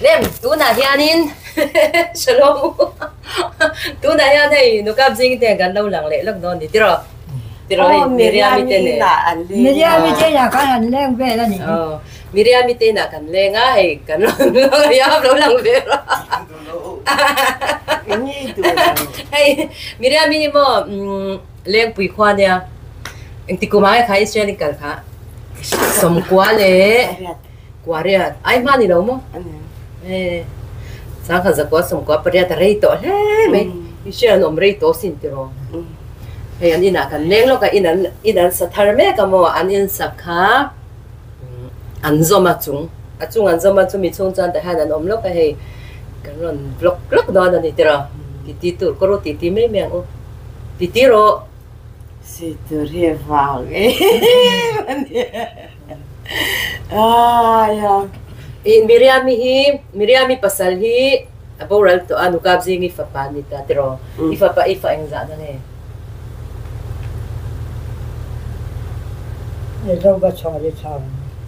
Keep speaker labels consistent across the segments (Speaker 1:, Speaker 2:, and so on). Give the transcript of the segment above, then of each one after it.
Speaker 1: Nem tu na hianin shalom tu na hian hei no kap jing te gan lo lang le lak don ni tiro Miriam te ne
Speaker 2: Miriam te na kan leng ve la ni
Speaker 1: Miriam te na kan lenga hei kan lo ya lo lang ve ra
Speaker 2: ni tu
Speaker 1: hei Miriam ni mo leng pui khwa nia eng ti kuma khai Israel kal kha som kwa le kwa ria ai ma ni lo mo sáng khăn giặc quá sống quá bria ta rei to he me Israel nom rei to sin tiro he an ina kan leng lo ka inan sa thar me ka mo an in sakha an zoma chung an zoma chung mi chung chan ta han an om lo ka he kan ron blok do na ni tiro ti tu ko ro ti me me o ti ro
Speaker 2: si tu re va ya
Speaker 1: in Miriam pasal hi aboral to anu kap jingi fa panita tiro ifa engza na ne
Speaker 2: zo ba chori chang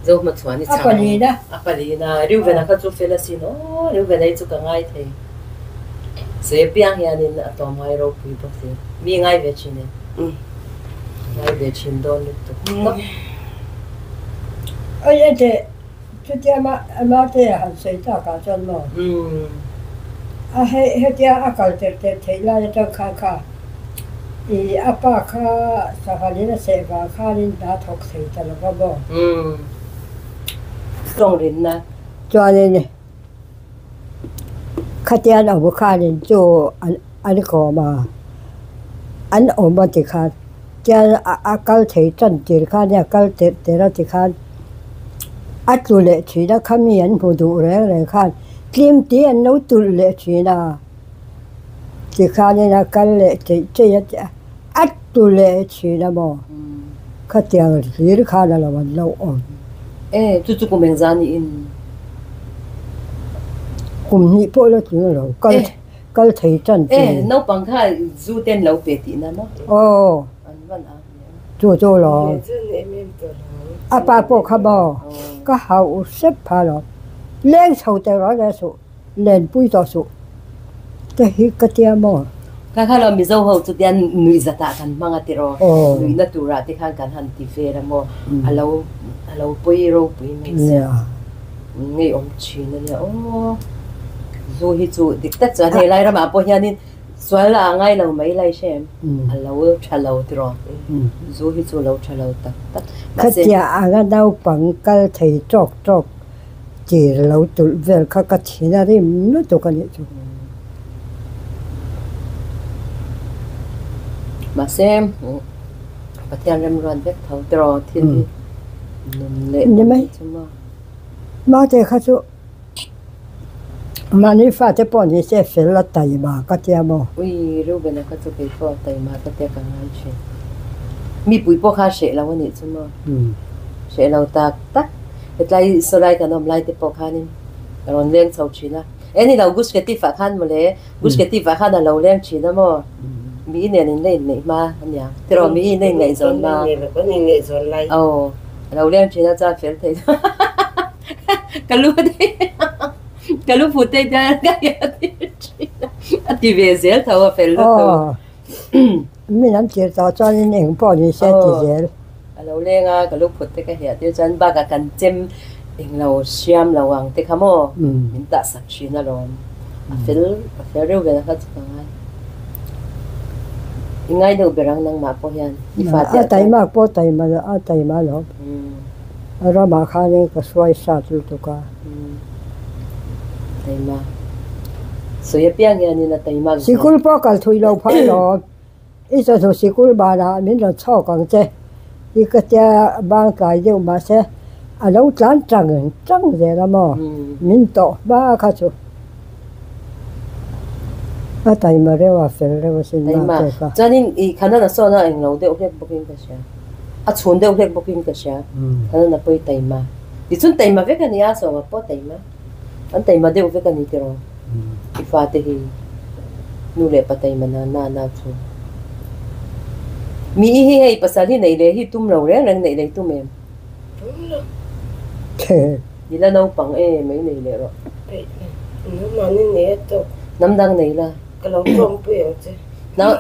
Speaker 1: zo ma chwani chang apali na riu vena ka chu fela sino riu vena chu ka ngai thei se piang hian in atom mai ro pui pa se mi ngai ve chine ngai ve chin don to
Speaker 2: ai ate chú tia mà tia hành xây ta cả chân lo he tia akal te thei la ta kha i apa kha sahalina seva kha rin da thok sei ta lo bo
Speaker 1: trong rin na
Speaker 2: cho nên này khát tia nào bữa kha rin cho anh có mà anh ổn mà thì kha tia akal thei chân thì kha nha akal te ra thì kha tu lệ chỉ đã khám nhận phụ đủ rồi khan kim tiền nấu tu lệ chỉ là chỉ khan là cái lệ chỉ tu lệ chỉ là mò khát tiền gì khan là mình lâu ổn
Speaker 1: chú cũng mình ra ni in
Speaker 2: cùng nhị bộ là chỉ là cái thấy chân
Speaker 1: nấu bằng khai du tên lâu bể tí nó anh vẫn
Speaker 2: chú rồi apa po khabo ka hau sep phalo leng chho te ro la su len pui to su te hi ka tia mo
Speaker 1: ka khala Mizo ho chu tian nui zata kan manga tiro nui na tura ti khan kan han ti fe ra mo alo pui ro pui me se ngai om chi na ya o zo hi chu dik ta cha ne lai ra ma po hianin zuai la ngai lo mai lai shem alo thalo tiro zo hi chu lo thalo tak
Speaker 2: khát tia aga đau bằng cái thầy chọc chỉ lâu tụi về các cái chuyện là đi nó tụi cái gì chứ
Speaker 1: mà xem bắt tiền làm ruộng biết thầu trò thiên lệ
Speaker 2: như mấy mà thì khát chú mà nếu phát cái bọn thì sẽ phải là tay mà cái tia mà
Speaker 1: ui rồi bên này khát chú cái phô tay mà cái tia càng hay chứ mi bụi bò khá sẽ là vấn đề chứ mà sẽ lâu tắc cái này sau này cái nôm lại thì bò khá nên rồi lên sầu chín á em đi đâu gus cái tí phá khăn mà lẽ gus cái tí phá khăn là lâu lên chín đó mà mi này nên mà anh nhá thì rồi mi nên ngày rồi mà
Speaker 2: có ngày rồi lại
Speaker 1: lâu lên chín là ra phải thấy cái lúc phút đây ra cái thì về dễ thầu phải lúc thầu
Speaker 2: mình làm chuyện đó cho nên những bọn thì sẽ thì dễ
Speaker 1: lâu lên cái lúc phút cái hiện tiêu chân ba cái cần chêm hình lâu xiêm lâu hoàng thì khám ô mình đã sạch chín là rồi phải rêu về là hết cả ngay đầu berang nang ma po yan
Speaker 2: tay ma po tay ma lo ra ma kha ne ka suai sa tu to ka
Speaker 1: tay ma so ye piang ya ni na tay ma
Speaker 2: sikul po kal thui lo pha lo isa so sikul ba da min ro cho kang che I ka tia bang kai deu ma se a lo tlan chang je la mo min to ba kha chu a tai ma re wa fel re wa sin ma
Speaker 1: ka chanin I khana na so na eng lo de okhek booking ka sha a chhun de okhek booking ka sha khana na poi tai ma ti chun tai ma ve ka ni a so ma po tai ma an tai ma de okhek ka ni tiro I fa te hi nu le pa tai ma na chu mi hi hei pasal hi nei le hi tum lo re rang nei le tum em đi là nấu bằng mấy này lẹ rồi
Speaker 3: nó mà nên nè tôi
Speaker 1: năm đang này là
Speaker 3: cái lòng trộm bèo chứ
Speaker 1: nó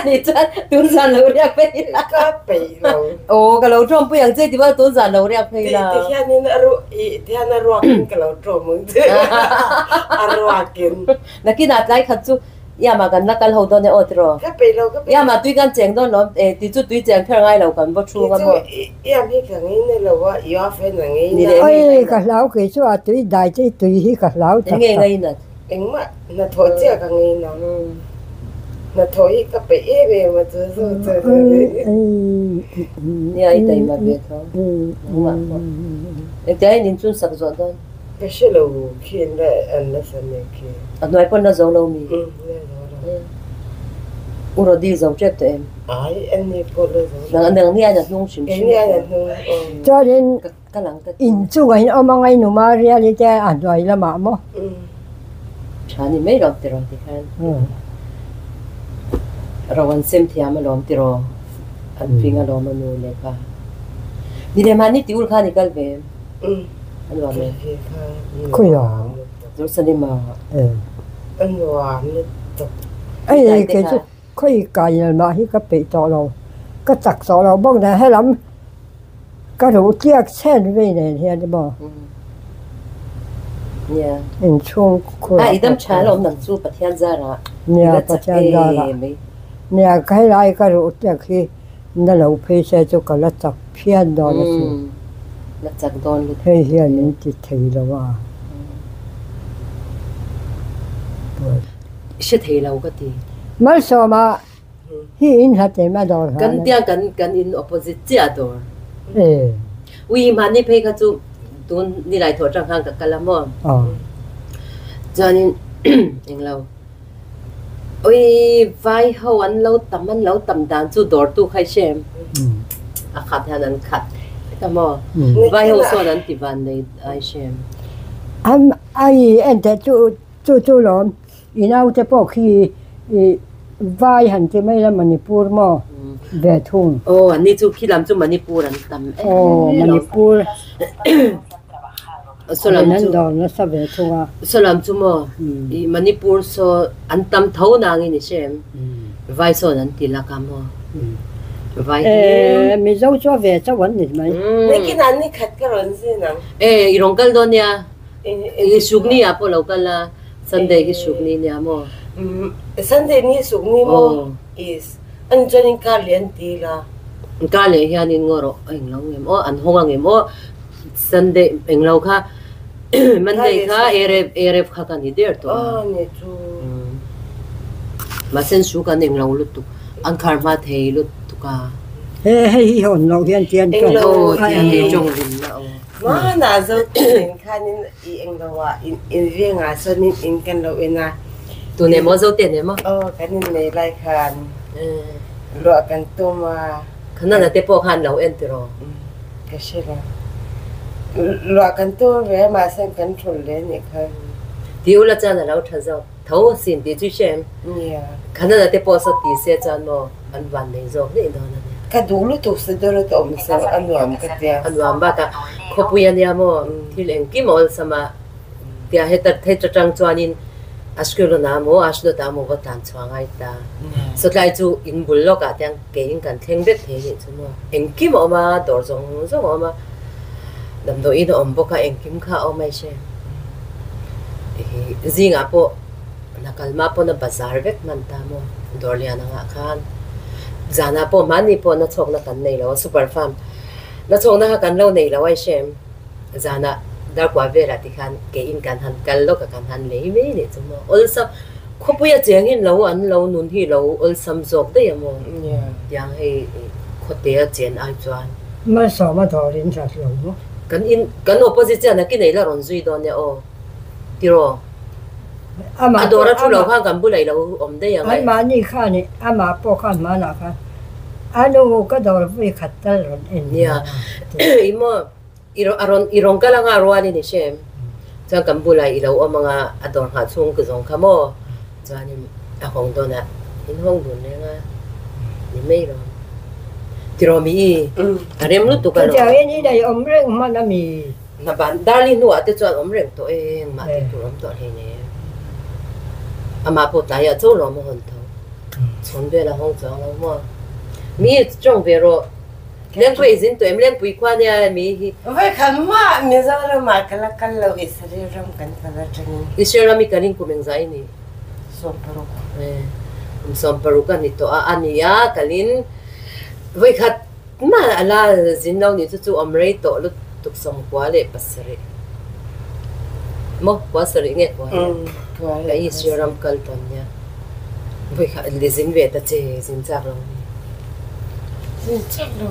Speaker 1: đi chân tuôn ra lâu đẹp vậy
Speaker 3: cái bèo rồi
Speaker 1: ồ cái lâu trộm bây giờ chơi thì bao tuôn ra lâu đẹp vậy là
Speaker 3: thì khi anh nó ruột cái lòng trộm mình chứ ruột kín
Speaker 1: là khi nào lại khát chú ya mà gần là cái hậu đó này ở đó
Speaker 3: cái bèo cái
Speaker 1: ya mà tuyกันเจ๋งđó nó tí chút tuyเจ๋งเท่าไงเรากันบ่ชูกันบ่
Speaker 3: em biết cái này làว่าอีอฟเป็นอย่างนี้
Speaker 2: ôi cả lão cái số tuổi đại chứ tuổi cả lão thật
Speaker 1: nghe ngay nè
Speaker 3: em mà nó thôi chứ cái này nó thôi cái bèo mà chứ
Speaker 1: ya ai tay mà biết không đúng không em thấy nhìn chung sắc rồi đó
Speaker 3: cái sự lâu khi là anh là sao này khi
Speaker 1: anh nói con nó giàu lâu mi ủa đi giàu chết em
Speaker 3: ai anh này có là
Speaker 1: là anh đang nghe là nông xỉm
Speaker 3: cái này là
Speaker 2: cho nên
Speaker 1: cái lăng cái
Speaker 2: in chú cái ông mang ngay nụ mà ra đi chơi ăn rồi là mà mo
Speaker 1: chả ni mấy rồi thì khan rồi anh xem thì mà làm thì rồi anh phim anh làm mà nuôi lên cả đi để mà ni tiêu khan đi cái về anh làm này
Speaker 2: khôi à
Speaker 1: rồi sau này mà
Speaker 3: anh làm
Speaker 2: ấy cái chú khôi cái mà hi cái bị to rồi cái chặt to rồi bông này hay lắm cái đồ chiếc sen về này thì anh bảo
Speaker 1: yeah
Speaker 2: in chung khôi
Speaker 1: à idam chả làm nằng chú bát thiên gia ra
Speaker 2: nhà bát thiên gia ra nhà cái này cái đồ chiếc khi nó lâu phê xe cho cái là chặt phiền đó là gì
Speaker 1: là chặt đòn cái
Speaker 2: thế hiện những cái thấy làว่า
Speaker 1: sẽ thấy lâu cái gì
Speaker 2: mà sao mà hi in hạt thế mà đó
Speaker 1: กันเตียกัน in opposite เจ้าตัว วิมันนี่เพย์ก็จูตัวนี่หลายถั่วจังหังกับกันละมั้งจานี่เองเราโอ้ยไฟเขาอันเราต่ำมันเราต่ำด่านจูดอร์ตู้ใครเชื่อมขัดแทนนั้นขัดก็มั้งไฟเขาส่วนนั้นที่วันในไอเชื่อม
Speaker 2: ไอ้เอ็นแต่จู่หลอมอีน่าจะพอขี้ไฟหันจะไม่ละมันนี่ปูร์มั้งเบทุ่ง
Speaker 1: โอ้อันนี้จูคิดลำจูมันนี่ปูรันต่ำ
Speaker 2: โอ้มันนี่ปูร์
Speaker 1: ส่วนลำจู
Speaker 2: ดอนแล้วสับเบทุ่งอ่ะ
Speaker 1: ส่วนลำจูมั้งมันนี่ปูร์ส่วนอันต่ำเท่านางนี่เชื่อมไฟส่วนนั้นที่ละกันมั้งไฟ
Speaker 2: มีเจ้าชัวเวจ้าวันนี้ไหม
Speaker 3: นี่กินอันนี้ขัดกันหรือสินะ
Speaker 1: อีรงกัลโดนเนี่ยอีสุกนี่อ่ะพอเรากันละซันเดย์ที่สุกนี่เนี่ยมั้ง
Speaker 3: ซันเดย์นี่สุกนี่มั้งisอันจะนี่การเรียนดีละ
Speaker 1: การเรียนที่อันนี้งอร์เองเราเงี้ยอันห้องเงี้ยซันเดย์เองเราค่ะมันเดย์ค่ะเอเรฟค่ะกันนี่เดียร์ตัว
Speaker 3: เนี่ยจู
Speaker 1: มาเส้นสุกันเองเราลุตุอันคาร์มาเทลุตุกา
Speaker 2: เฮ้ยหอนเราเรียน
Speaker 1: โอ้เทียนจงลินแล้ว
Speaker 3: ว่าน่าจะเห็นค่ะนี่เองเราว่าอินเวียงอ่ะส่วนนี้อินกันเราเองนะ
Speaker 1: ตัวเนี่ยมั่วเจ้าเตียนเนี่ยมั้ง
Speaker 3: กันนี่ในรายการรอกันตัวมา
Speaker 1: ขนาดนั้นเตปอกหันเราเอ็นติโร
Speaker 3: ก็ใช่ละรอกันตัวเวมาเส้นกันทุนเลยนี่ค่ะ
Speaker 1: ที่อุลจานะเราทันเจ้าเท่าสิ่งที่จุเชม
Speaker 3: เนี่ย
Speaker 1: ขนาดนั้นเตปอกสติเสียจานโมอันวันในโลกนี่ตอนนั้น
Speaker 3: ก็ดูรู้ถูกสุดเลยตัวมันเสียอันวามก็เดีย
Speaker 1: อันวามบ้าก็ขบวนเนี่ยโมที่เล่นกี่โมลสมาเดียเหตุเหตุจังจวนินอาศัยเราหน้าโมอาศัยตาโมก็ตันช่วงไอ้ตาสุดท้ายจูอินบุลล็อกอะแต่ยังเก่งกันเท่งเด็ดเท่ใช่ไหมเอ็งกิมออกมาตัวจงออกมาดำตัวอินอมบอกว่าเอ็งกิมข้าเอาไม่ใช่จริงอ่ะพอนักลมาพอนับบาซาร์เวกมันตาโมดอร์เลียนังอ่ะคันจานาพอมันนี่พอนักชกนักกันในเราซูเปอร์ฟาร์มนักชกนักกันเราในเราไอ้เชมจานาดาร์กว่าเวลาที่คันเก่งกันหันกันโลกกันหันเลยไม่เนี่ยใช่ไหมอัลซัมขบวนเจียงหินเราอันเราหนุนที่เราอัลซัมจบได้ยังมั้งยังให้ขดเดียเจียนไอจวน
Speaker 2: มาสอบมาต่อเรียนจากเราเนาะ
Speaker 1: กันโอปอสิเจนะกินไหนละรอนซุยตอนเนี่ยโอ้ที่รออาดอร์ชุเราข้างกันบุไรเราอมได้ยังไง
Speaker 2: มานี่ข้านี่มาปอข้ามาหนักค่ะนูก็ดอร์ไปขัดตลอดเอง
Speaker 1: เนี่ยอีโมอีรองก็ลังอารวานี่นี่เชมจังกันบุไรเราเอามังอาดอร์หาช่วงกึ่งข้ามอจานี่อาห้องตัวน่ะอินห้องดุนเนี่ยนะนี่ไม่รอที่รอมีอะไรไม่รู้ตัวกันหรอก
Speaker 2: เดี๋ยวนี้ได้อมเรื่องมันมี
Speaker 1: ย na ban darling nu ate chuan om reng to eng ma te turam to he ne ama po ta ya zo lo mo hon tho chon be la hong chang lo mo mi chong ve ro leng pui zin to em leng pui kwa nia mi hi
Speaker 3: vai khan ma mi zo ro ma kala kala isri ram kan kala chani
Speaker 1: isera mi kanin ku meng zai ni
Speaker 3: som paru
Speaker 1: som paru kan ni to ania kalin vai khat ma ala zin lo ni chu om rei to lu tuk som kwa le pasari mo kwa sari nge kwa ka isera ram kal ton nya vai khat le zin ve ta che zin chak lo
Speaker 3: ni chak lo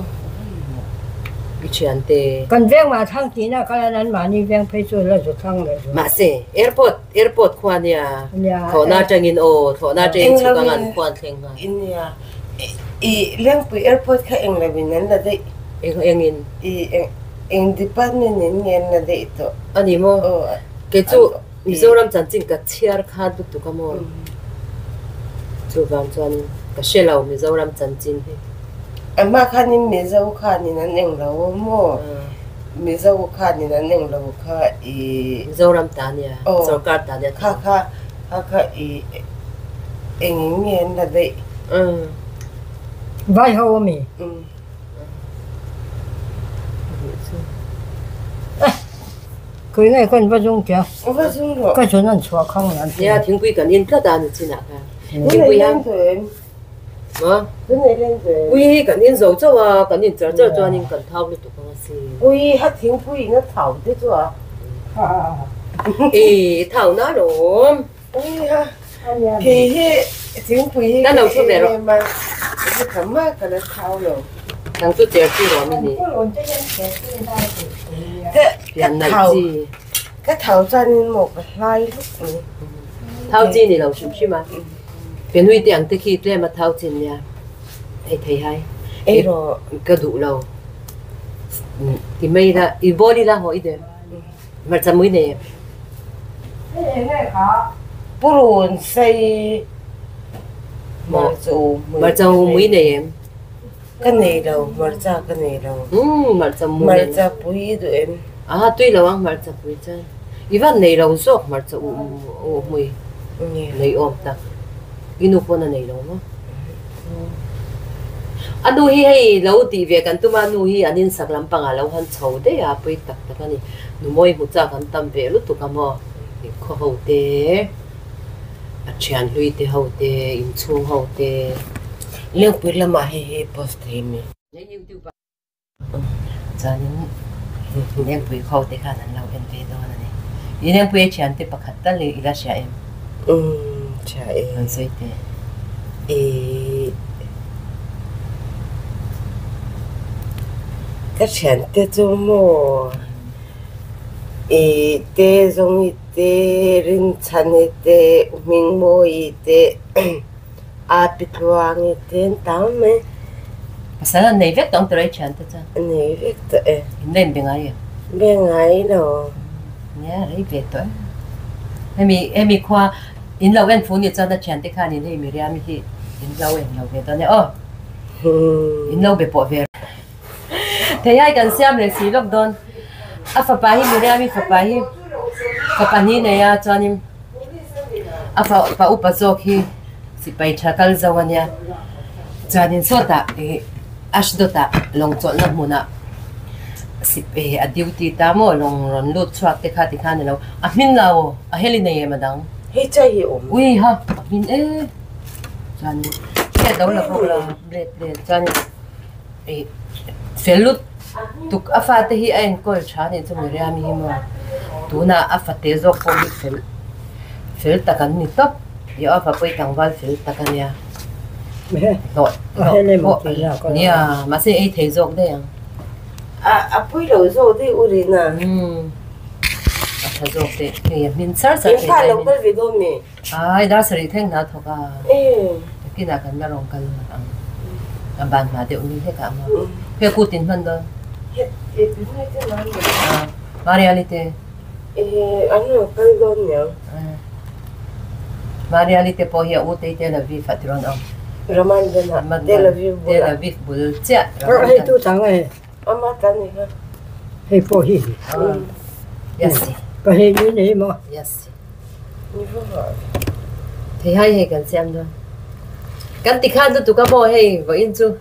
Speaker 1: Bichante.
Speaker 2: Kan veng ma thang ti na kala nan ma ni veng phei chu la chu thang le.
Speaker 1: Ma se airport khwania. Tho na changin o tho na train chu kangan khwan thleng ha.
Speaker 3: Inia I leng pui airport kha eng la binan la dei
Speaker 1: engin
Speaker 3: eng department nin yen la dei to
Speaker 1: ani mo ke chu Mizoram chanchin ka chiar kha du tu ka mo. Chu wang chuan ka shelau Mizoram chanchin he.
Speaker 3: Ama khanin Mizo khanin an eng lo mo Mizo khanin an eng lo kha I
Speaker 1: Mizoram tania sarkar tania
Speaker 3: kha I eng yen la dei
Speaker 2: Vai ho mi. Kui ngai kon va jong kya.
Speaker 3: Va jong ro.
Speaker 2: Ka chon an chua khang an.
Speaker 1: Ya thing pui kan in tla da ni china ka.
Speaker 3: Thing pui yang thuen.
Speaker 1: Ma.
Speaker 3: Thuen nei leng thuen.
Speaker 1: Pui kan in zo zo a kan in char chuan in kan thau lu tu ka si.
Speaker 3: Pui ha thing pui na thau de chu a.
Speaker 1: Thau na ro.
Speaker 3: Pui ha. He thing pui.
Speaker 1: Ta lo chu ve ro.
Speaker 3: Cái thầm mà cái là thao rồi,
Speaker 1: đang chút chơi chút rồi mình
Speaker 3: cái thao chân một hai lúc
Speaker 1: thao chi này lâu sụp mà, biến huy tiền tới khi lên mà thao chi nha, thấy hay,
Speaker 3: rồi
Speaker 1: cái đủ lâu, thì mấy là, body là hỏi đấy, mà chăm mấy này,
Speaker 3: buồn say
Speaker 1: mà châu mấy này em
Speaker 3: cái này đâu mà ra cái này đâu
Speaker 1: mà châu mấy
Speaker 3: mà ra bùi tụi em
Speaker 1: tuy là anh mà châu bùi chân Ivan này đâu số mà châu mùi này ôm ta inupo na này đâu mà anh nuôi hay lâu thì vềกันtụi anh nuôi anh insak làm bằng lâu hơn châu đấy à bùi tắc tắc cái này nuôi một chaกันtâm về lúc tụi cái mà khó hậu thế chuyện lui thì hậu thế im chung hậu thế
Speaker 3: lương bữa là mà hay post thêm
Speaker 1: những YouTube cho nên những bữa hậu thế khả năng lâu em về đó này những bữa chuyện thì bắt khát tới là sẽ em
Speaker 3: chạy
Speaker 1: anh say thế
Speaker 3: cái chuyện thế cho mua te giống te rin chan te ming mo te apit wang te tam me
Speaker 1: Pasal này vết tổng tới chuyện thế chứ
Speaker 3: này việc te
Speaker 1: nên bên ai
Speaker 3: bên ai đâu
Speaker 1: nhá đấy về tuổi em mi qua in lâu em phụ nữ cho nó chuyện thế khai nên em riêng mi in lâu về đó nhá in lâu về bỏ về thế ai cần xem để xí lộc đòn apa pahi miriami papahi này à cho nên apa pa upazok hi si pai thakal zawania cho nên số ta ashdota long chọn lắm muna si pe a duty ta mo long ron lut chuak te kha ne lo a min lao a heli nei ma dang
Speaker 3: hết chơi hiểu
Speaker 1: ui ha min cho nên cái đó là không là bread cho nên phải lut tuk afate hi ein kol chane chu miriami hi mo tuna afate zo ko hi fel takan ni top yo afa poi tangwal fel takania no nia ma se ei thei zok de yang
Speaker 3: pui lo zo de urina
Speaker 1: afa zok de ni min sar sa
Speaker 3: in pha lo kal video me
Speaker 1: ai da sari theng na thoka kina kan na rong kal ang ban ma de uni he ka ma pe ku tin man do Marialite
Speaker 3: ano kaldon niya
Speaker 1: Marialite po hiya utay Tel Aviv atron om
Speaker 3: Roman na Tel
Speaker 1: Aviv bulcha
Speaker 2: Ai tu tang ai.
Speaker 3: ama tani ha
Speaker 2: Hey po hi.
Speaker 1: yes
Speaker 2: cái gì như này mà
Speaker 1: yes thì hay cần xem thôi cái tịch khan tụi các bò hay với in chu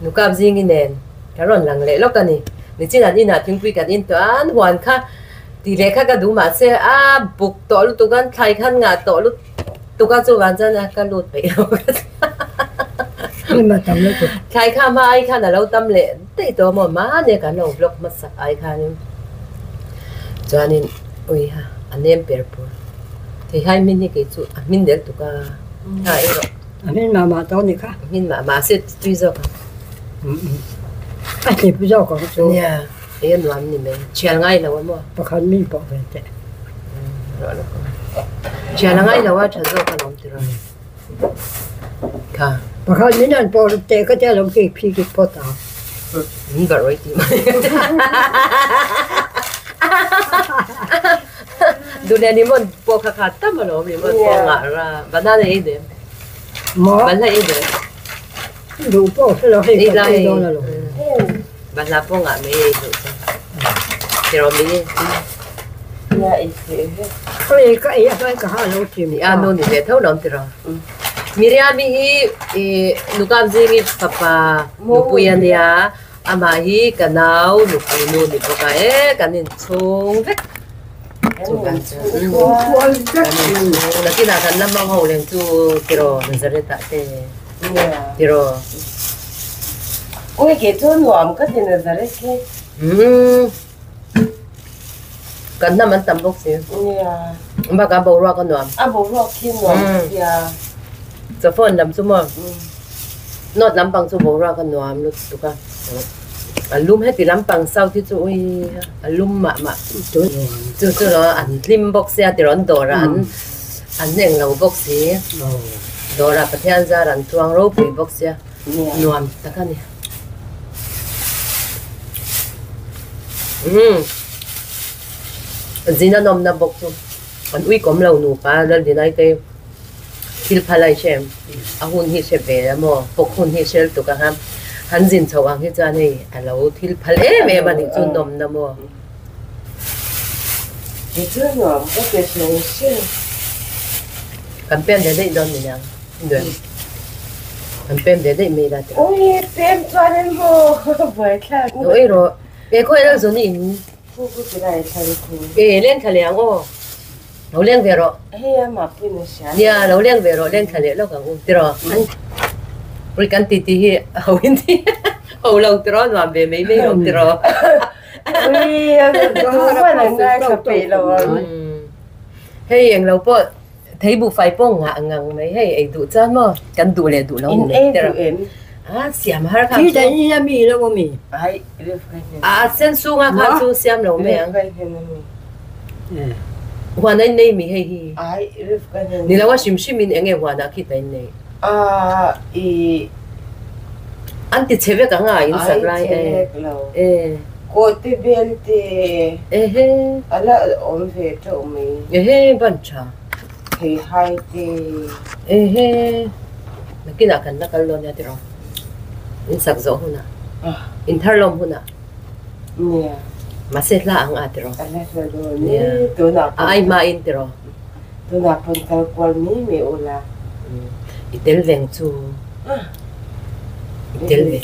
Speaker 1: nụ cam gì nghe nè cái rồi lằng lẽ lóc cái này nếu chỉ là đi nào chúng quy cái in toán hoàn khác thì lẽ khác cái đủ mà xe buộc tổ lúc tụi con thay khăn ngà tổ lúc tụi con cho hoàn chân cái lụt bị
Speaker 2: nhưng mà tầm nó
Speaker 1: khai khăn mà ai khăn là lâu tâm lệ thì tổ mà má này cái lâu block mất sạch ai khăn cho nên ôi ha anh em bèo bùa thì hai mình cái chú mình để tụi con hai rồi
Speaker 2: mình mà tao này khác
Speaker 1: mình mà sẽ tùy giờ
Speaker 2: anh thì bây giờ còn số
Speaker 1: nha em làm như vậy chia ngay là quá mà
Speaker 2: bác hắn mình bỏ về thế
Speaker 1: chia ngay là quá chẳng đâu có làm được cả
Speaker 2: bác hắn mình ăn bỏ thế cái thế làm cái phi cái bỏ tao
Speaker 1: mình bảo rồi thì dunia ni mon po kakata mo no ni mon po nga ra banana ide
Speaker 2: mà
Speaker 1: banana ide
Speaker 2: đủ bỏ thế là hay cái đó là rồi
Speaker 1: banana po nga me do pero mi
Speaker 3: ya ite
Speaker 2: cái cái hà lâu chim
Speaker 1: ni ano ni ve thau nom tira Miriam hi nukam zingi papa nupuyan ya ama hi kanau nupunu ni po ka kanin chung vek lagi nak kan lamang hau leng tu tiro nazareta te tiro
Speaker 3: ôi cái chỗ nuông cái gì nữa rồi cái
Speaker 1: kan naman tambok siya
Speaker 3: ya
Speaker 1: baka bawra ka nuam
Speaker 3: bố lo kia nuông ya
Speaker 1: sa phone lam sumo not lampang su bawra ka nuam lut tu ka alum hết thì lampang sau thì chú alum mà chú nó ăn lim box ya thì ron đồ ra ăn neng lâu box gì đồ ra bắt thiên ra ăn tuang rau bì box ya nuam ta cái này zina nom na box tu an ui kom lâu nu pa dal dinai cái til phalai shem ahun hi se ve mo pokhun hi sel tu ka ham han jin chawang hi cha nei alo thil phal em ani chu nom na mo
Speaker 3: cái chỗ nuông cái gì xí
Speaker 1: kan pen de don ni nang nduen kan pen de me da te
Speaker 3: ôi tem cho nên vô vậy cả
Speaker 1: oi ro e ko era zo ni
Speaker 3: cô cái này thay cô
Speaker 1: e len khaliang o lo len ve ro
Speaker 3: hay mà pin nó sáng
Speaker 1: ya lo len ve ro len khale lo ka u ti ro ri kan ti ti hi ho in ti ho lo ti ro ma be me lo ti ro
Speaker 3: ôi không phải là ngay cà phê rồi
Speaker 1: hey ang lo po thấy bu phai po nga ngang mấy hey ai du chan mo kan du le du lo
Speaker 3: in
Speaker 1: ni
Speaker 3: em
Speaker 1: te ro
Speaker 3: em
Speaker 1: siam har kha
Speaker 2: chỉ đấy như mì đâu mà mì
Speaker 3: ai
Speaker 1: sen su nga kha chu siam lo me ang wa nai nei mi hey hi
Speaker 3: ai
Speaker 1: ni la wa shim shim min enge wa na ki tai nei
Speaker 3: i
Speaker 1: an ti cheve ka nga in sak lai
Speaker 3: cô ti bên ti
Speaker 1: he
Speaker 3: ala om về chỗ mình
Speaker 1: he ban cha
Speaker 3: thì hai ti
Speaker 1: he na kina kan na kal lo nya ti ro in sak zo huna in tharlom huna
Speaker 3: nè
Speaker 1: ma se la ang ati ro
Speaker 3: ala rồi nè tôi nào
Speaker 1: ai ma in ti ro
Speaker 3: tôi nào phần tàu quan mi mi ola
Speaker 1: itel veng chu itel ve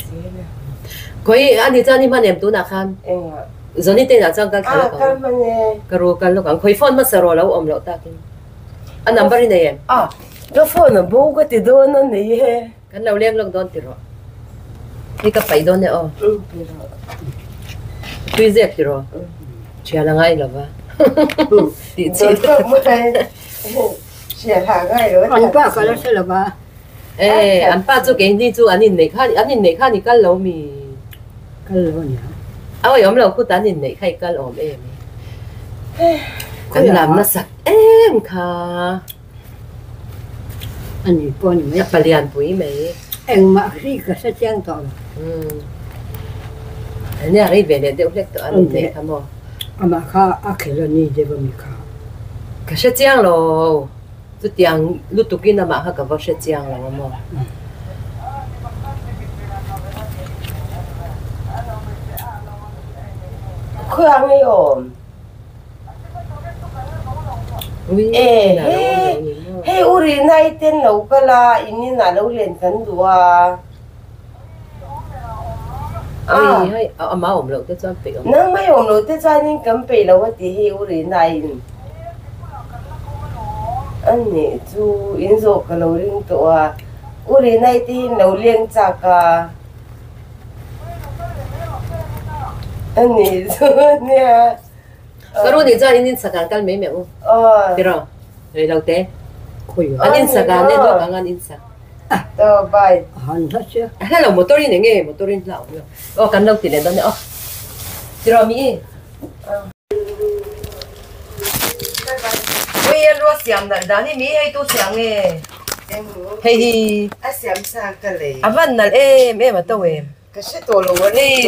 Speaker 1: koi ani chani man em tu na khan zoni te na chang kal khala
Speaker 3: cái mà nè
Speaker 1: karo kal lo kan khoi phone ma saro lo om lo ta kin an number ni em
Speaker 3: cái phone nó bố cái thì đồ nó này he
Speaker 1: kan lo leng long don ti ro ni ka pai don ne o tui zek ti ro chia la ngai lo ba ti chi
Speaker 3: tôi không phải sẽ hàng ngay rồi
Speaker 2: anh ba cái đó sẽ là ba
Speaker 1: an pa chu ke ni chu anin nei kha ni kal lo mi
Speaker 2: cái đó nhỉ
Speaker 1: ôi ông lâu cứ tán nhìn này khai cái ôm em con làm nó sạch em kha
Speaker 2: anh ấy bỏ những
Speaker 1: mấy bà liền bụi mấy
Speaker 2: em mà khi cái sẽ trang tỏ
Speaker 1: anh ấy đi về để đeo lek tụi anh này tham ô
Speaker 2: mà khá cái là ni để vào mi khá
Speaker 1: cái sẽ trang rồi tụi tiếng lúc tụi kia mà ha cái vật sẽ trang rồi mà
Speaker 3: khoang ấy ổn Hey uri nai ten lo kala ini na lo len kan dua.
Speaker 1: Hay má ổn lộc tới cho bị ổn.
Speaker 3: Nang mai ổn lo tới cho nên cầm bị lo thì hey uri nai. Anh này chú in rồi cái lo len tua. Uri nai thì lo len chắc à. Anh này chú nè.
Speaker 1: Cái đó thì cho in sakan cái mấy mẹ không? Được rồi. Rồi đầu tiên. Anh in sakan nên đó anh in sak.
Speaker 3: Đó bài.
Speaker 2: Hàn hết chưa?
Speaker 1: Hay là một tôi đi nghe một tôi đi lão nữa. Cái đầu tiên là đó nữa. Được rồi mi. Ôi anh lo xem đã đi mi hay tôi xem nghe. Hey.
Speaker 3: Xem sao cái này.
Speaker 1: Vẫn là em mà tôi em.
Speaker 3: Cái gì tôi lo
Speaker 1: Hey,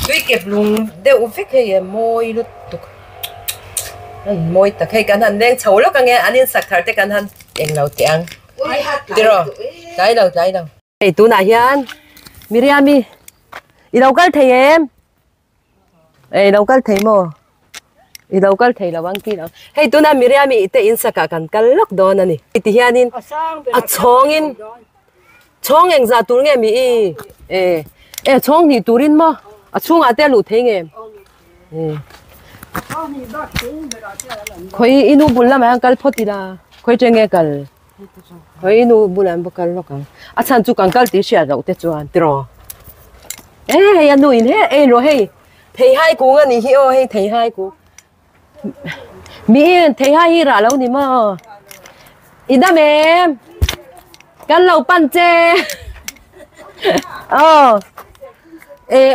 Speaker 1: tôi kẹp luôn đều phết hay môi lúc tục. Môi ta hay cái hắn đang chầu lúc cái nghe anh in sak thar te cái hắn em lâu tiếng. Được rồi. Trái đâu. Hey, tu nãy hian. Miriami. Đi đâu cái thầy em? Hey, đâu cái thầy mo? Đi đâu cái thầy là băng kia đâu? Hey, tu nãy Miriami ite insak cái lúc đó nè. Ite hianin. Chongeng ra tu nghe mi. Chong thì tu rin mo. Chung à te lu theng em. Khoi inu bulla ma kal photi la. Khoi chenge kal. Khoi inu bulla ma kal lo kal. Chan chu kang kal ti sia ro te chuan tro. Hey anu in he ro hey. Thei hai ku nga ni hi o hey thei hai ku. Mi thei hai hi ra lo ni mo. Ida mem. Kan lo pan che.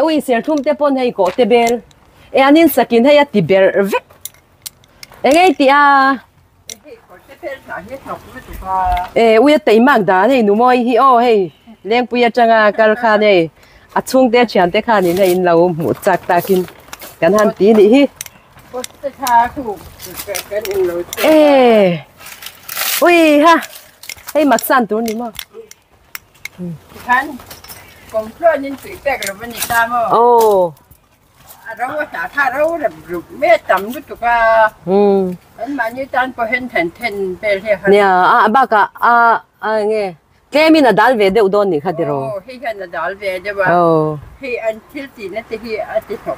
Speaker 1: Ui ser thum te pon hay ko te bel. Anin sakin hay ti ber vek. Ngay ti a. Ui te mang da hey nu moi hi o hey. Leng puya changa kal kha nei. Chung te chian te kha ni nei in lo mu chak ta kin. Kan han ti ni hi. Ui ha. Hey mak san tu ni mo.
Speaker 4: Kan còn chơi nên tụi bé rồi bên ta mà. Đâu có xả tha đâu là mẹ tắm được tụi ta. Anh mà như tan có hình thành bé thế hả?
Speaker 1: Nè, bác nghe. Cái mình là đal về đâu đó nè khát rồi.
Speaker 4: Khi anh là đal về đấy mà. Khi anh thiếu gì nữa thì khi anh tiếp tục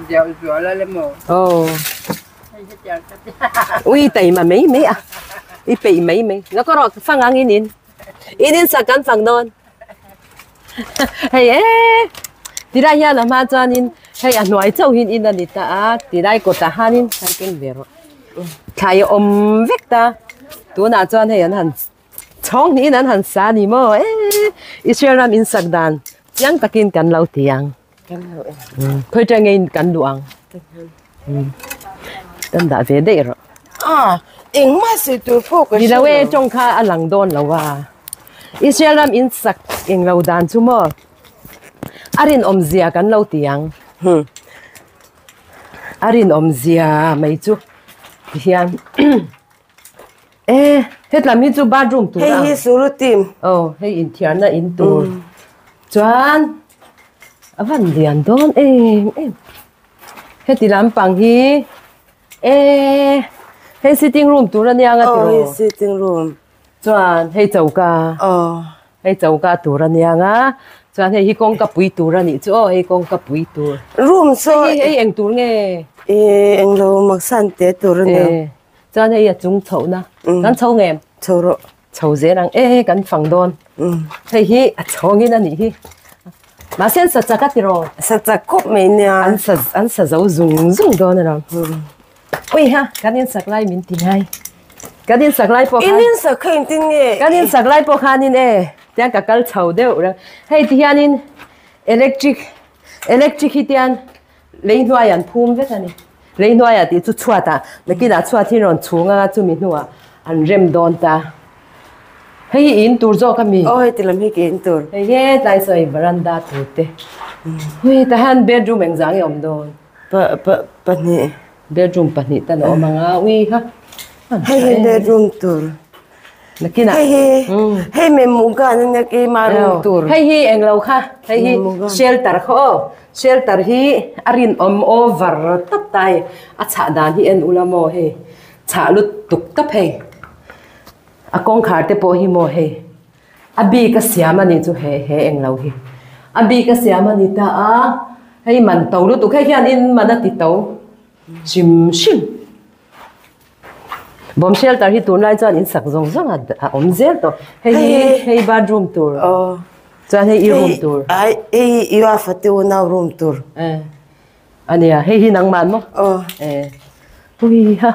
Speaker 4: dạo rồi là mà.
Speaker 1: Ui tẩy mà mấy à? Ý bị mấy. Nó có rồi phăng ăn in. In sa kan phăng đòn. Hey thì đây là mà cho nên hey nói châu hin in đi ta thì đây có ta hanin sai kinh về rồi khai vết ta tu na cho hey anh chong ni anh han sa ni mo Israel in sak dan yang takin kan lau tiang khơi trang ngay kan duang tân đã về đây rồi
Speaker 3: em mà sẽ tu phụ cái
Speaker 1: đi đâu trong kha lang don lâu Israel in sak in lau dan chu mo arin zia kan lau tiang arin zia mai chu hian hết là mi chu bathroom tu
Speaker 3: hey hi suru tim
Speaker 1: hey in thian na in tu chuan avan lian don hết ti lam pang hi hey sitting room tu ra niang
Speaker 3: hey sitting room
Speaker 1: chuan hey chauka hey chauka tu ra niang chuan hey hi kong ka pui tu ra ni chu hey kong ka pui tu
Speaker 3: room so
Speaker 1: hey eng tur nge
Speaker 3: eng lo mak san te tu ra ne
Speaker 1: chuan hey chung chau na kan chau ngem
Speaker 3: chau ro
Speaker 1: chau ze rang kan phang don hey hi chongin ani hi ma sen sa cha ka ti ro
Speaker 3: sa cha kop me nya
Speaker 1: an sa zo zung don ra ui ha kan in sak lai min ti nai kan in sak lai po khan
Speaker 3: in sak khain tin nge
Speaker 1: kan in sak lai po khan in tiang ka kal chau deu ra hey ti hianin electric hi tian lein hnuai an phum ve tani lein hnuai a ti chu chhuata nakina chhuat hi ron chunga chu mi hnua an rem don ta hey in tur zo ka mi
Speaker 3: oi ti lam hi ke in tur
Speaker 1: hey tai soi veranda tu te hui ta han bedroom eng jang yom don
Speaker 3: pa ni
Speaker 1: bedroom pa ni ta no manga ui ha
Speaker 3: hey bedroom tur
Speaker 1: nakina
Speaker 3: hey me muga na ke marum tur
Speaker 1: hey hi eng lo kha hey hi shelter hi arin over tat tai a cha dan hi en ulamo he chả lúc tục tấp hay con khát te po hi mo hay abi ka siama ni chu he eng lo hi abi ka siama ni ta a hay man tàu lúc tục hay hian in man ti tàu chim sim bom shelter hi tun lai chuan in sak zong zong a om zel to hey bedroom tour chuan hey room tour
Speaker 3: ai you have to now room tour
Speaker 1: ania hi nang man mo ui ha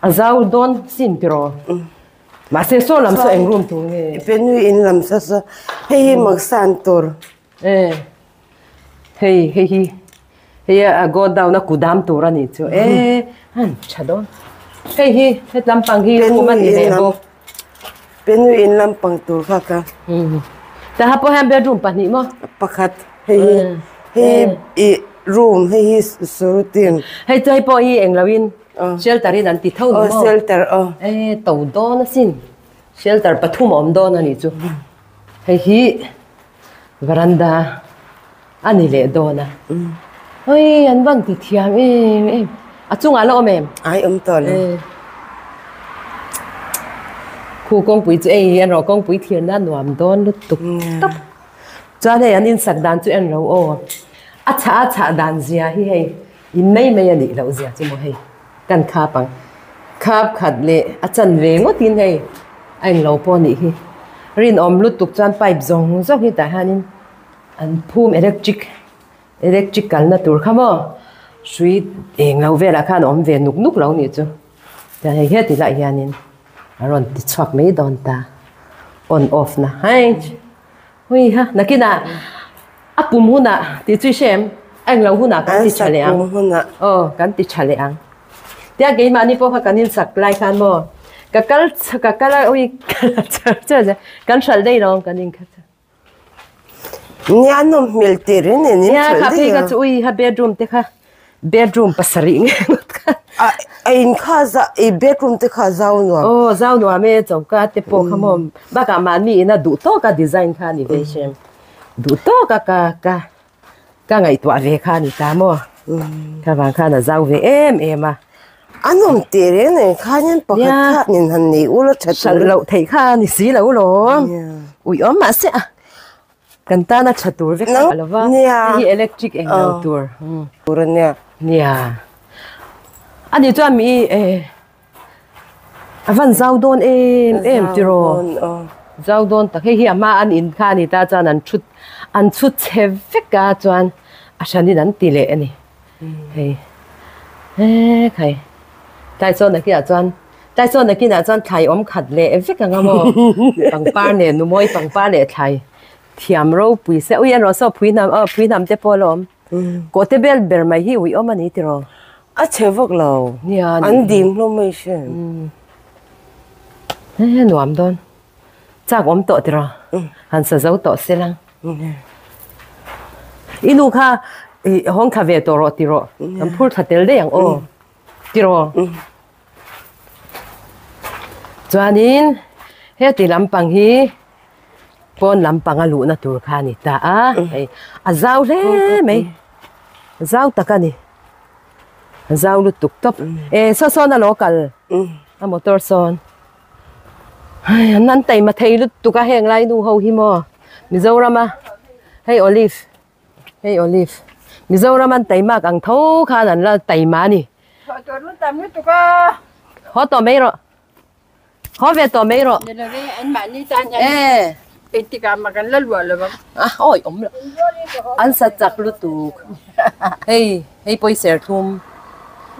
Speaker 1: azau don sin tiro mà sẽ số làm sao anh room tour nghe
Speaker 3: bên nuôi in làm sao hey mag san tour
Speaker 1: hey go down na kudam tour ani chu han chadon hey lam pang hi room ani le bo
Speaker 3: bên nuôi in lam pang tour kha
Speaker 1: ta ha po ham bedroom pa ni mo
Speaker 3: pakhat hey room hey surutin
Speaker 1: hey chai po hi eng lawin shelter in an ti thau ni mo
Speaker 3: shelter
Speaker 1: tàu do na sin shelter pathum om do na ni chu hi veranda ani le do na oi an bang ti thiam em achunga lo em
Speaker 3: ai tol
Speaker 1: khu công bùi chu an ro công bùi thian na nuam don lu tuk tap cha ne an in sak dan chu an ro o acha dan zia hi hei in mai ani lo zia chu mo hei kan kha pang khap khat le achan ve ngo tin hei anh lo po ni hi rin om lu tuk chan pipe zong zok hi ta hanin an phum electrical na tur khamo sui eng lo vela khan om ve nuk lo ni chu ta hei he ti la hianin aron ti chak me don ta on off na hai hui ha nakina apum huna ti chui sem anh lo huna kan ti chale ang kan ti chale ang tia ge mani po kha kanin sak lai khan mo kakal oi kan sal dei rong kanin kha
Speaker 3: nya no miltere ne ni
Speaker 1: ya kha pe ka chui ha bedroom te kha bedroom pasari nge
Speaker 3: in kha za bedroom te kha
Speaker 1: zau no me chong ka te po kha mo ba ka man mi na du to ka design kha ni ve shem du to ka ngai to ve kha ni ta mo ka bang kha na zau ve em a
Speaker 3: anom tere ne khanyan pakhat nin han ni ulo
Speaker 1: chal lo thei kha ni si lo lo ui om ma se kan ta na chatur ve ka lova hi electric englo tour
Speaker 3: turanya
Speaker 1: nia ani cho mi avan zau don em tiro zau don ta hi ama an in kha ni ta chan an chut chevek ka chuan ashani nan ti le ani hei khai tai so na kia chuan thai om khat le vek anga mo pangpar ne nu moi pangpar le thai thiam ro pui se ui an ro so pui nam te polom ko te bel ber mai hi ui om ani tiro
Speaker 3: a chevok lo
Speaker 1: nia
Speaker 3: an dim lo mai shen
Speaker 1: nuam don chak om to tiro han sa zau to selang inu kha hong kha ve to ro tiro am phur thatel de yang o tiro chuanin he ti lampang hi pon lampang alu na tur kha ni ta a zau le mai zau takani zau lu tuk top so na local a motor son ai nan tai ma thei lu tuka heng lai nu ho hi mo Mizoram hey olive Mizoram an tai mak ang tho kha nan la tai ma ni
Speaker 4: to lu tam ni tuka
Speaker 1: ho to mai ro ho ve to mai ro
Speaker 4: ne ve an ma ni tan etika makan la lua la ba
Speaker 1: oi om an sa chak lu tu hey poi ser thum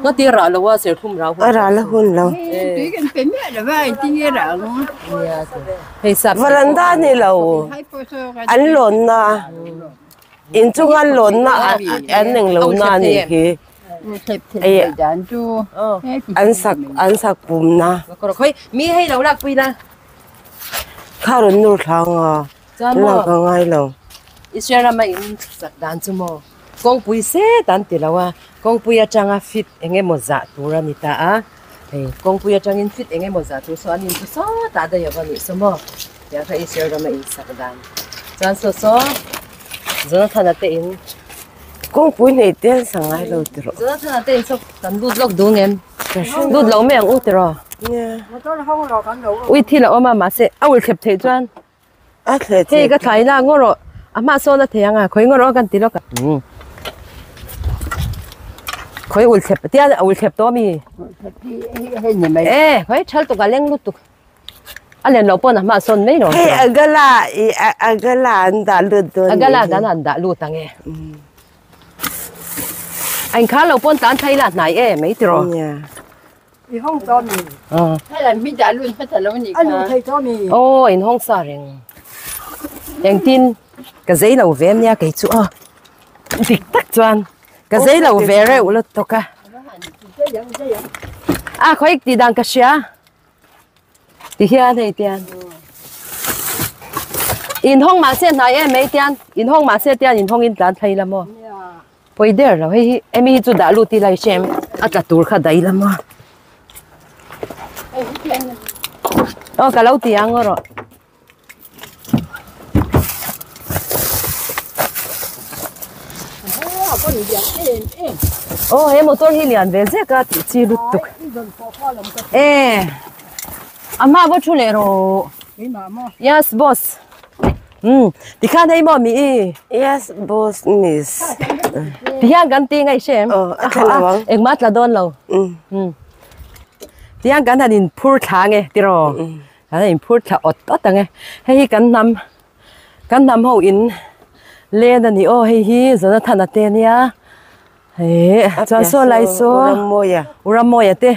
Speaker 1: nó tia ra lo wa ser thum ra
Speaker 3: la hun lo
Speaker 4: ti kan pe me la ba ti ni ra lo
Speaker 1: hey sa
Speaker 3: veranda ni lo an lon na in chung an lon na an neng lo na ni ki
Speaker 4: dan chu
Speaker 3: an sak pum na
Speaker 1: ko khoi mi hay lo lak pui na
Speaker 3: kharon nur thang la ka ngai lo
Speaker 1: isera ma in sak dan chu mo kong pui se dan ti lawa kong pui atanga fit enge mo za tura ni ta kong pui atang in fit enge mo za tu so anin tu so ta da yo ni so mo ya kha isera ma in sak dan chan so zona thana te in
Speaker 3: kong pui nei ten sangai lo tiro
Speaker 1: zona thana te in so kan lut lok dung em lút lâu mấy ông út rồi ui thì là ông mà sẽ ôi kẹp thế choan thế cái thái là ngô rồi mà số là thế à khơi ngô rồiกันtí đó cả khơi ui kẹpเตี้ยui kẹpตัวมีkhơi chal tục cái leng lút tục anh lên lâu bữa mà số mấy rồi
Speaker 3: agala anda lút rồi
Speaker 1: agala cái anh đã lút tăng nghe anh khá lâu bữa tán thấy là này mấy rồi
Speaker 2: đi hông cho mì
Speaker 4: hay là mi đã luôn phải lâu nhỉ
Speaker 2: anh thấy cho mì
Speaker 1: in hông sao rồi em tin cái giấy đầu về nha cái chỗ tịch tắc choan cái giấy đầu về rồi ulo toka khói đi đang cái gì đi hian này tiền in hông mà xe này em mấy tiền in hông mà xe tiền in hông in tán thấy là mua bây giờ rồi em đi chỗ đã lụt đi lại xem cả tour khá đầy lắm mà cái lâu tiếng rồi em motor hi lian ve ze ka chi lut tuk amma bo chule ro yes boss ti khan hei mo mi
Speaker 3: yes boss miss
Speaker 1: ti hang gan ti ngai sem ek mat la don lo ti hang gan hanin phur thang e ti ro hanin phur tha ot ot tang e hei kan nam ho in lên là nhiều hi giờ nó thành là tiền nha cho số lại số uram moya te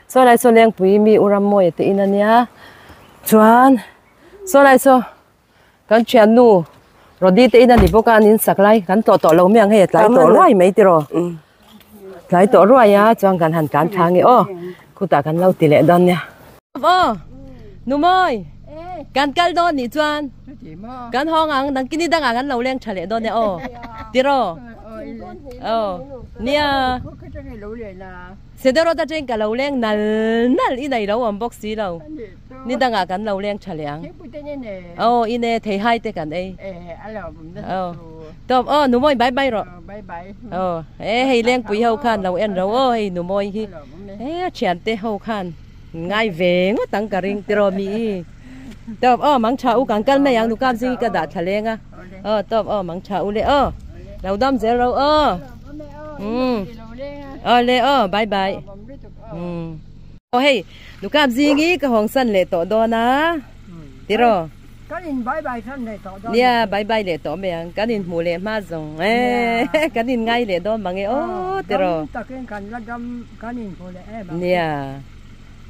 Speaker 1: số lại số lên bùi mi uram moya te in nha chuan số lại số cái chuyện nu rồi đi te in đi bốc anh insak lại cái tổ lâu miệng hay lại tổ rồi mấy tí rồi lại tổ rồi ya chuan cái hành cán thang ấy cô ta cái lâu tỷ lệ đơn nha nu môiกันกัลโดนนี่จวนกันห้องอังดังกินนี่ดังกันเราเลี้ยงเฉลี่ยโดนเนี่ยติโรเนี่ยเสด็จรถจะเจงกันเราเลี้ยงนั่นอีไหนเราอันบ็อกซี่เรานี่ดังกันเราเลี้ยงเฉลี่ยอีเนี่ยเทให้เตกันตบหนูมวยบายบายรให้เลี้ยงปุ๋ยเฮาคันเราเอ็นเราให้หนูมวยที่เฉียนเตะเฮาคันง่ายเวงตั้งกระริงติโรมีตบมังชาอุกันกันไม่ยังดูการซีกระดาษทะเลงตบมังชาอุเลยเราดำเจเราเลยบายบายเฮ้ยดูการซีงี้ก็ห้องสั้นเลยต่อดอนะติโร
Speaker 2: กันอินบายบายสั้นเลยต่อดอ
Speaker 1: เนี่ยบายบายเลยต่อไม่ยังกันอินหมูเลยมาส่งกันอินง่ายเลยดอมังเอติโร
Speaker 2: ตะเกียงกันระดำกันอินโคเลย
Speaker 1: เนี่ย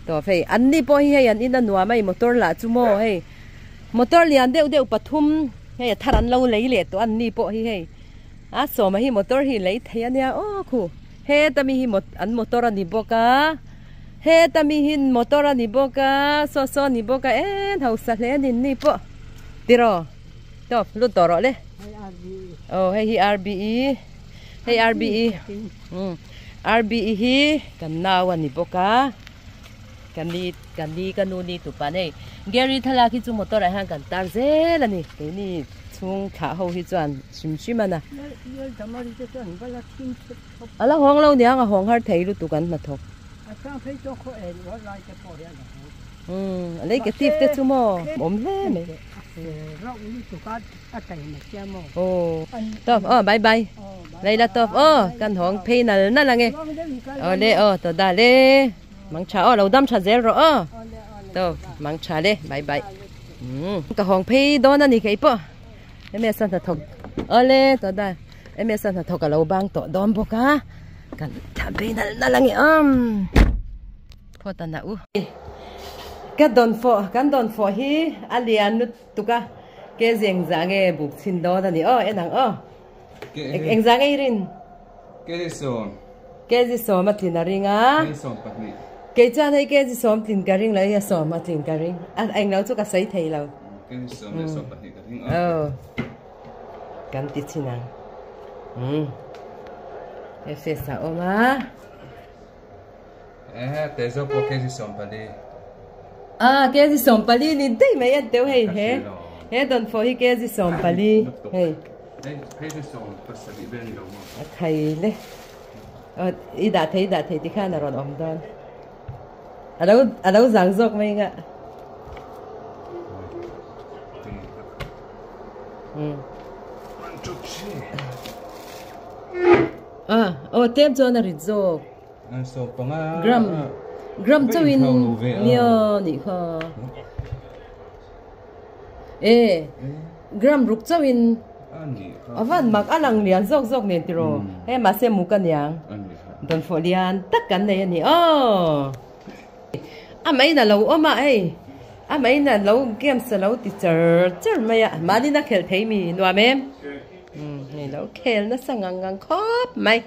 Speaker 1: ตัวเฟยอันนี้พอเฮียอันนี้นั่นหนัวไม่มอเตอร์ละจุโม่เฮ้มอเตอร์เลียนเดียวปทุมเฮ้ทารันเราเลยเลยตัวอันนี้พอเฮ้สมัยมอเตอร์เฮเลยเทียเนี่ยคูเฮ้แต่มีอันมอเตอร์นี่บอกเฮ้แต่มีหินมอเตอร์นี่บอกโซนี่บอกเขาสักเล่นนี่ปะดีรอตัวรู้ตัวรอเลยให้ RBE ให้ RBE RBE ฮีกันนาวนี่บอกกันดีกันนู่นนี่ตุปานเฮ้เกรี่ทลาคิดจุมอเตอร์อะไรห่างกันตาเซล่ะนี่ตัวนี้ช่วงขาเขาฮิจวนชิมมันนะแล้วห้องเราเนี่ยห้องฮาร์ทเทย์รู้ตุกันมาทกอะไรก็ทิพย์เตจุโม่ผมเล่ไหมตบบายบายเลยละตบกันห้องเพย์นั่นละไงเลยตัวได้เลยมังชาเราดำชาเจรตัวมังชาเลยบายก็ห้องเพย์โดนนั่นนี่ใครปะเมื่อสันทกเลยตัวได้เมื่อสันทกกับเราบางตัวโดนบกกันทำเพย์นั่นละไงพอตาหน้ากันโดนฟอฮีอันเลียนนุตุกะเกจยังจางบุกชินโดนนี่นังยังจางรินเกจิโซมาทินาริงเกจานให้เกจิโซมทินการิงเลยโซมาทินการิงเองเราจุกใส่ไทยเรากันติดชินังเอฟเอสเอามา
Speaker 5: แต่จะพอเกจิโซมไปดิ
Speaker 1: เกจิโซมไปดินี่ได้ไหมเดี๋ยวให้โดนฟอให้เกจิโซมไปดิเฮ้ใครเลยอีดาเทที่ข้าน่ะรอนอมดอน ở đâu giảng dọc mấy ngạ. Tem cho na rizok. Gram cho in nio ni kho. Gram ruk cho in. Avan mag alang lian zok ne tiro. Ma se mukan yang. Don fo lian tak kan ne ni. Mấy là lâu mà ấy. Mấy là lâu game sẽ lâu thì chờ mày à. Mà đi na khel thấy mi, nuôi em. Này lâu khel nó sang ngang khóc mày.